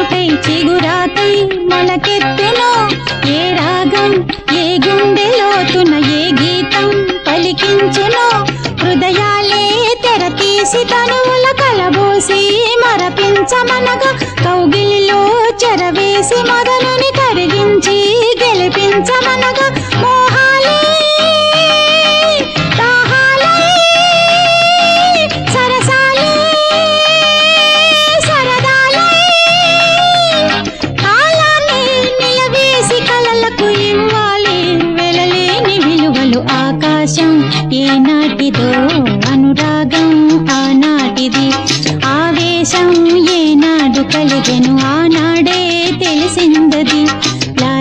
చినుకై చిగురాకై మొలకెత్తునో ఏ రాగం ఏ గుండె లోతున ఏ గీతం పలికించునో హృదయాలే తెర తీసి తనువుల కలబోసి మరపించమనగా కౌగిలిలో చెరవేసి మొదలుని కరిగించి గెలిపించమనగా మోహాలే దాహాలే సరసాలే సరదాలే కాలాన్ని నిలవేసి కలలకు ఇవ్వాలి వెలలేని విలువలు ఆకాశం ఏనాటిదో అనురాగం ఆనాటిది ఆవేశం ఏనాడు కలిగెను ఆనాడే తెలిసిందది లా